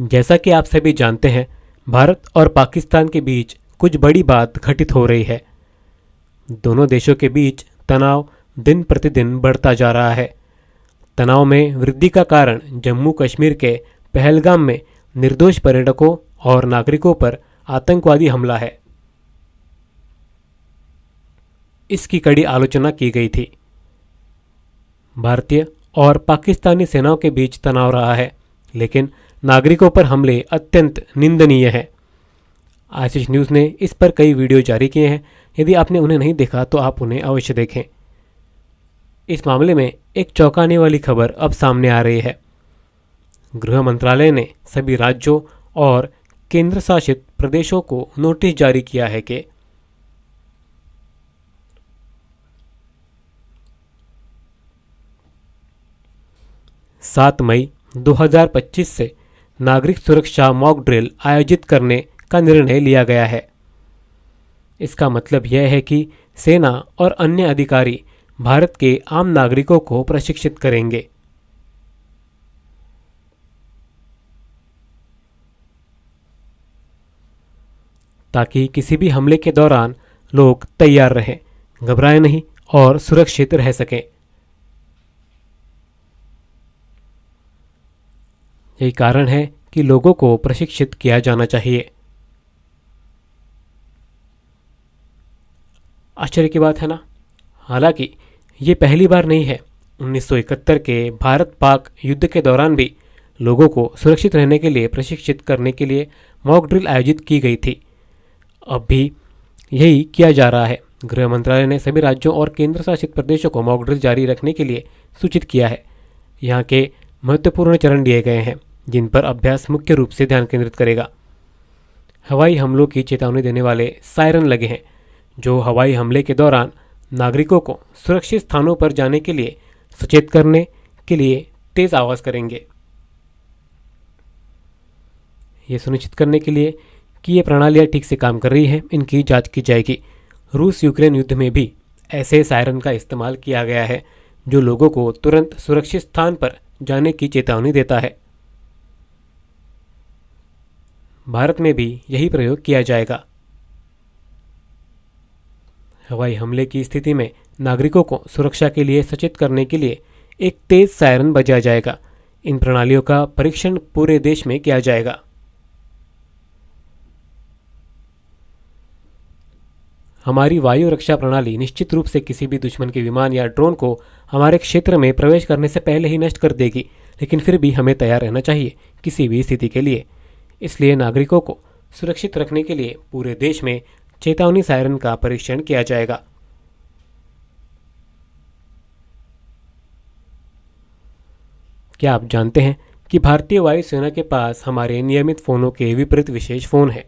जैसा कि आप सभी जानते हैं, भारत और पाकिस्तान के बीच कुछ बड़ी बात घटित हो रही है। दोनों देशों के बीच तनाव दिन प्रतिदिन बढ़ता जा रहा है। तनाव में वृद्धि का कारण जम्मू कश्मीर के पहलगाम में निर्दोष पर्यटकों और नागरिकों पर आतंकवादी हमला है। इसकी कड़ी आलोचना की गई थी। भारतीय और पाकिस्तानी सेनाओं के बीच तनाव रहा है, लेकिन नागरिकों पर हमले अत्यंत निंदनीय है। आशीष न्यूज़ ने इस पर कई वीडियो जारी किए हैं। यदि आपने उन्हें नहीं देखा तो आप उन्हें अवश्य देखें। इस मामले में एक चौंकाने वाली खबर अब सामने आ रही है। गृह मंत्रालय ने सभी राज्यों और केंद्र शासित प्रदेशों को नोटिस जारी किया है कि 7 मई 2025 से नागरिक सुरक्षा मॉक ड्रिल आयोजित करने का निर्णय लिया गया है। इसका मतलब यह है कि सेना और अन्य अधिकारी भारत के आम नागरिकों को प्रशिक्षित करेंगे। ताकि किसी भी हमले के दौरान लोग तैयार रहें, घबराएं नहीं और सुरक्षित रह सकें। यही कारण है कि लोगों को प्रशिक्षित किया जाना चाहिए। आश्चर्य की बात है ना? हालांकि ये पहली बार नहीं है। 1971 के भारत पाक युद्ध के दौरान भी लोगों को सुरक्षित रहने के लिए प्रशिक्षित करने के लिए मॉक ड्रिल आयोजित की गई थी। अब भी यही किया जा रहा है। गृह मंत्रालय ने सभी राज्यों और केंद्र शासित प्रदेशों को मॉक ड्रिल जारी रखने के लिए सूचित किया है। यहाँ के महत्वपूर्ण चरण दिए गए हैं, जिन पर अभ्यास मुख्य रूप से ध्यान केंद्रित करेगा। हवाई हमलों की चेतावनी देने वाले सायरन लगे हैं, जो हवाई हमले के दौरान नागरिकों को सुरक्षित स्थानों पर जाने के लिए सचेत करने के लिए तेज आवाज करेंगे। ये सुनिश्चित करने के लिए कि ये प्रणालियाँ ठीक से काम कर रही हैं, इनकी जांच की जाएगी। रूस यूक्रेन युद्ध में भी ऐसे सायरन का इस्तेमाल किया गया है, जो लोगों को तुरंत सुरक्षित स्थान पर जाने की चेतावनी देता है। भारत में भी यही प्रयोग किया जाएगा। हवाई हमले की स्थिति में नागरिकों को सुरक्षा के लिए सचेत करने के लिए एक तेज सायरन बजाया जाएगा। इन प्रणालियों का परीक्षण पूरे देश में किया जाएगा। हमारी वायु रक्षा प्रणाली निश्चित रूप से किसी भी दुश्मन के विमान या ड्रोन को हमारे क्षेत्र में प्रवेश करने से पहले ही नष्ट कर देगी, लेकिन फिर भी हमें तैयार रहना चाहिए किसी भी स्थिति के लिए। इसलिए नागरिकों को सुरक्षित रखने के लिए पूरे देश में चेतावनी सायरन का परीक्षण किया जाएगा। क्या आप जानते हैं कि भारतीय वायुसेना के पास हमारे नियमित फोनों के विपरीत विशेष फोन है?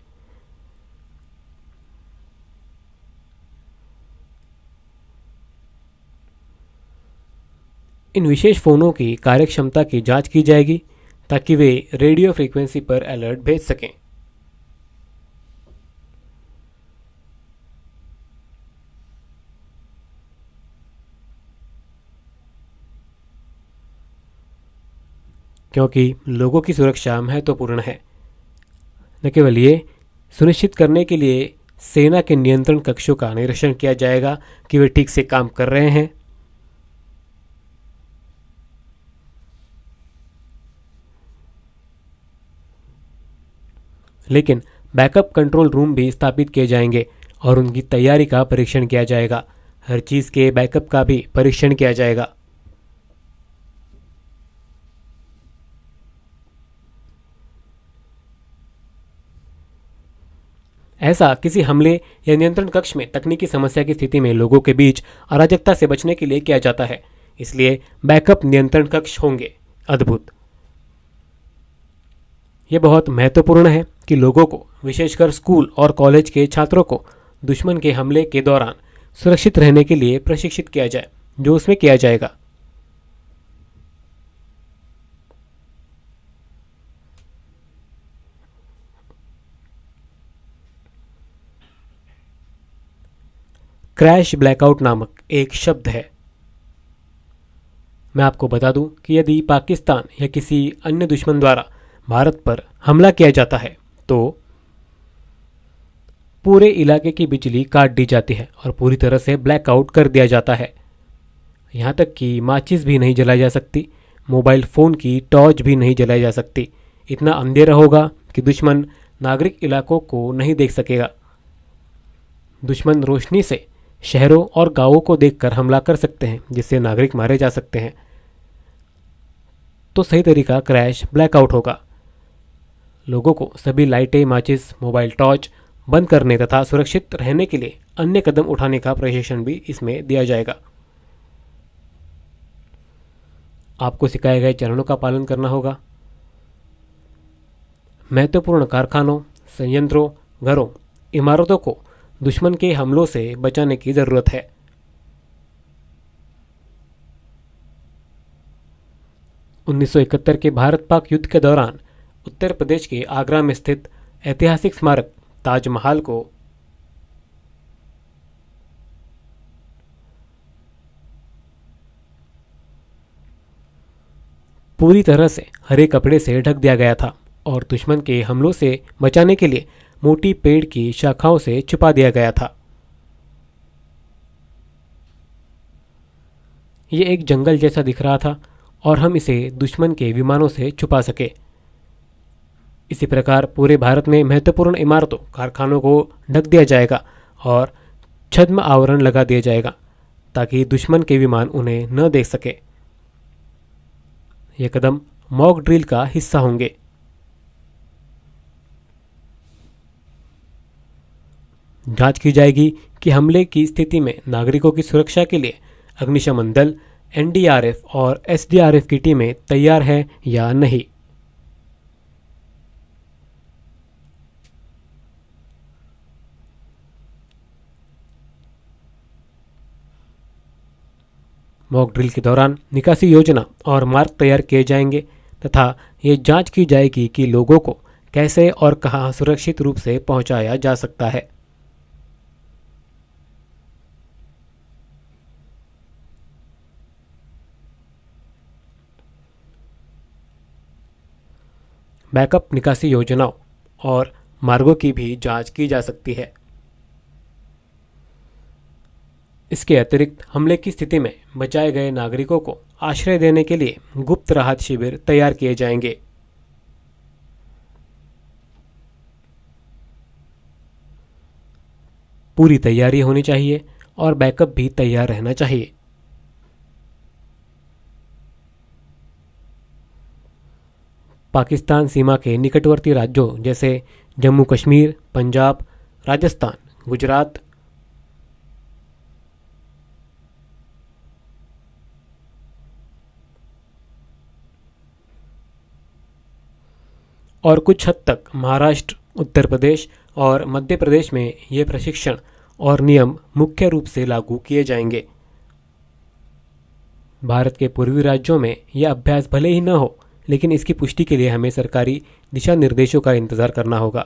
इन विशेष फोनों की कार्यक्षमता की जांच की जाएगी, ताकि वे रेडियो फ्रीक्वेंसी पर अलर्ट भेज सकें। क्योंकि लोगों की सुरक्षा महत्वपूर्ण है। न केवल ये सुनिश्चित करने के लिए सेना के नियंत्रण कक्षों का निरीक्षण किया जाएगा कि वे ठीक से काम कर रहे हैं, लेकिन बैकअप कंट्रोल रूम भी स्थापित किए जाएंगे और उनकी तैयारी का परीक्षण किया जाएगा। हर चीज़ के बैकअप का भी परीक्षण किया जाएगा। ऐसा किसी हमले या नियंत्रण कक्ष में तकनीकी समस्या की स्थिति में लोगों के बीच अराजकता से बचने के लिए किया जाता है। इसलिए बैकअप नियंत्रण कक्ष होंगे। अद्भुत! यह बहुत महत्वपूर्ण है कि लोगों को, विशेषकर स्कूल और कॉलेज के छात्रों को, दुश्मन के हमले के दौरान सुरक्षित रहने के लिए प्रशिक्षित किया जाए, जो उसमें किया जाएगा। क्रैश ब्लैकआउट नामक एक शब्द है। मैं आपको बता दूं कि यदि पाकिस्तान या किसी अन्य दुश्मन द्वारा भारत पर हमला किया जाता है तो पूरे इलाके की बिजली काट दी जाती है और पूरी तरह से ब्लैकआउट कर दिया जाता है। यहाँ तक कि माचिस भी नहीं जलाई जा सकती, मोबाइल फ़ोन की टॉर्च भी नहीं जलाई जा सकती। इतना अंधेरा होगा कि दुश्मन नागरिक इलाकों को नहीं देख सकेगा। दुश्मन रोशनी से शहरों और गांवों को देखकर हमला कर सकते हैं, जिससे नागरिक मारे जा सकते हैं। तो सही तरीका क्रैश ब्लैकआउट होगा। लोगों को सभी लाइटें, माचिस, मोबाइल टॉर्च बंद करने तथा सुरक्षित रहने के लिए अन्य कदम उठाने का प्रशिक्षण भी इसमें दिया जाएगा। आपको सिखाए गए चरणों का पालन करना होगा। महत्वपूर्ण कारखानों, संयंत्रों, घरों, इमारतों को दुश्मन के हमलों से बचाने की जरूरत है। उन्नीस सौ इकहत्तर के भारत पाक युद्ध के दौरान उत्तर प्रदेश के आगरा में स्थित ऐतिहासिक स्मारक ताजमहल को पूरी तरह से हरे कपड़े से ढक दिया गया था और दुश्मन के हमलों से बचाने के लिए मोटी पेड़ की शाखाओं से छुपा दिया गया था। ये एक जंगल जैसा दिख रहा था और हम इसे दुश्मन के विमानों से छुपा सके। इसी प्रकार पूरे भारत में महत्वपूर्ण इमारतों, कारखानों को ढक दिया जाएगा और छद्म आवरण लगा दिया जाएगा ताकि दुश्मन के विमान उन्हें न देख सके। ये कदम मॉक ड्रिल का हिस्सा होंगे। जांच की जाएगी कि हमले की स्थिति में नागरिकों की सुरक्षा के लिए अग्निशमन दल, एनडीआरएफ और एसडीआरएफ की टीमें तैयार हैं या नहीं। मॉक ड्रिल के दौरान निकासी योजना और मार्ग तैयार किए जाएंगे तथा ये जांच की जाएगी कि लोगों को कैसे और कहां सुरक्षित रूप से पहुंचाया जा सकता है। बैकअप निकासी योजनाओं और मार्गों की भी जांच की जा सकती है। इसके अतिरिक्त हमले की स्थिति में बचाए गए नागरिकों को आश्रय देने के लिए गुप्त राहत शिविर तैयार किए जाएंगे। पूरी तैयारी होनी चाहिए और बैकअप भी तैयार रहना चाहिए। पाकिस्तान सीमा के निकटवर्ती राज्यों जैसे जम्मू कश्मीर, पंजाब, राजस्थान, गुजरात, और कुछ हद तक महाराष्ट्र, उत्तर प्रदेश और मध्य प्रदेश में ये प्रशिक्षण और नियम मुख्य रूप से लागू किए जाएंगे। भारत के पूर्वी राज्यों में यह अभ्यास भले ही न हो, लेकिन इसकी पुष्टि के लिए हमें सरकारी दिशा निर्देशों का इंतजार करना होगा।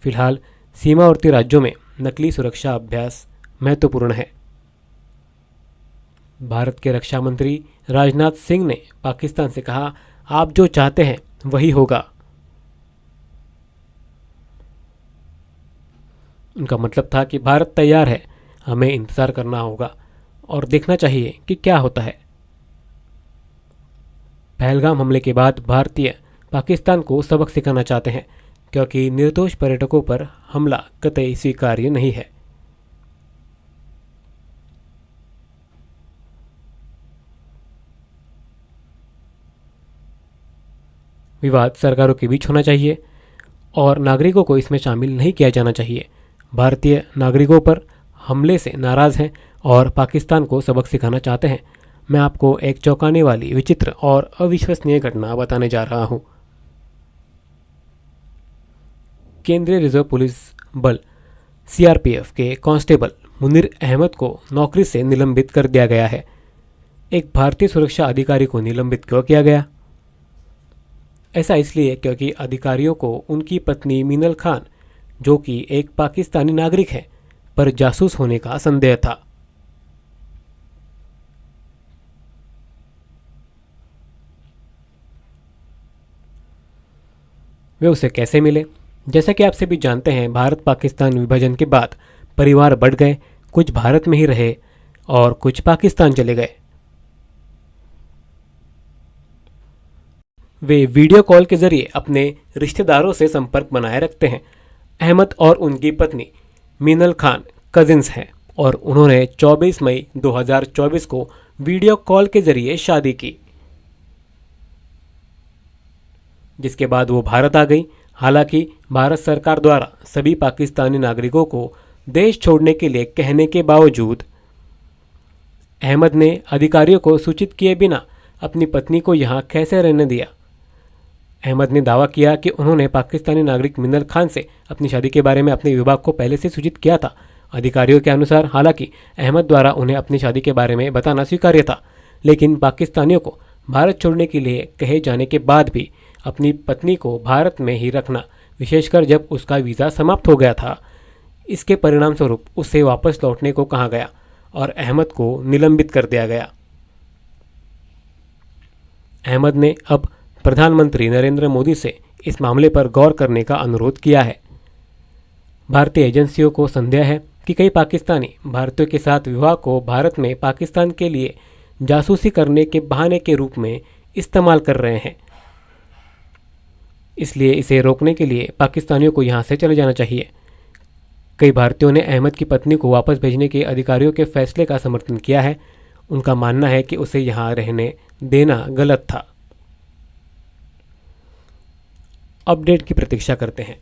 फिलहाल सीमावर्ती राज्यों में नकली सुरक्षा अभ्यास महत्वपूर्ण है। भारत के रक्षा मंत्री राजनाथ सिंह ने पाकिस्तान से कहा, आप जो चाहते हैं वही होगा। उनका मतलब था कि भारत तैयार है, हमें इंतजार करना होगा और देखना चाहिए कि क्या होता है। पहलगाम हमले के बाद भारतीय पाकिस्तान को सबक सिखाना चाहते हैं, क्योंकि निर्दोष पर्यटकों पर हमला कतई स्वीकार्य नहीं है। विवाद सरकारों के बीच होना चाहिए और नागरिकों को इसमें शामिल नहीं किया जाना चाहिए। भारतीय नागरिकों पर हमले से नाराज हैं और पाकिस्तान को सबक सिखाना चाहते हैं। मैं आपको एक चौंकाने वाली, विचित्र और अविश्वसनीय घटना बताने जा रहा हूं। केंद्रीय रिजर्व पुलिस बल सीआरपीएफ के कांस्टेबल मुनीर अहमद को नौकरी से निलंबित कर दिया गया है। एक भारतीय सुरक्षा अधिकारी को निलंबित क्यों किया गया? ऐसा इसलिए क्योंकि अधिकारियों को उनकी पत्नी मीनल खान, जो कि एक पाकिस्तानी नागरिक है, पर जासूस होने का संदेह था। वे उसे कैसे मिले। जैसा कि आप सभी जानते हैं, भारत पाकिस्तान विभाजन के बाद परिवार बढ़ गए, कुछ भारत में ही रहे और कुछ पाकिस्तान चले गए। वे वीडियो कॉल के जरिए अपने रिश्तेदारों से संपर्क बनाए रखते हैं। अहमद और उनकी पत्नी मीनल खान कजिन्स हैं और उन्होंने 24 मई 2024 को वीडियो कॉल के जरिए शादी की, जिसके बाद वो भारत आ गई। हालांकि भारत सरकार द्वारा सभी पाकिस्तानी नागरिकों को देश छोड़ने के लिए कहने के बावजूद अहमद ने अधिकारियों को सूचित किए बिना अपनी पत्नी को यहाँ कैसे रहने दिया। अहमद ने दावा किया कि उन्होंने पाकिस्तानी नागरिक मिनल खान से अपनी शादी के बारे में अपने विभाग को पहले से सूचित किया था। अधिकारियों के अनुसार हालांकि अहमद द्वारा उन्हें अपनी शादी के बारे में बताना स्वीकार्य था, लेकिन पाकिस्तानियों को भारत छोड़ने के लिए कहे जाने के बाद भी अपनी पत्नी को भारत में ही रखना, विशेषकर जब उसका वीज़ा समाप्त हो गया था, इसके परिणाम स्वरूप उसे वापस लौटने को कहा गया और अहमद को निलंबित कर दिया गया। अहमद ने अब प्रधानमंत्री नरेंद्र मोदी से इस मामले पर गौर करने का अनुरोध किया है। भारतीय एजेंसियों को संदेह है कि कई पाकिस्तानी भारतीयों के साथ विवाह को भारत में पाकिस्तान के लिए जासूसी करने के बहाने के रूप में इस्तेमाल कर रहे हैं। इसलिए इसे रोकने के लिए पाकिस्तानियों को यहाँ से चले जाना चाहिए। कई भारतीयों ने अहमद की पत्नी को वापस भेजने के अधिकारियों के फैसले का समर्थन किया है। उनका मानना है कि उसे यहाँ रहने देना गलत था। अपडेट की प्रतीक्षा करते हैं।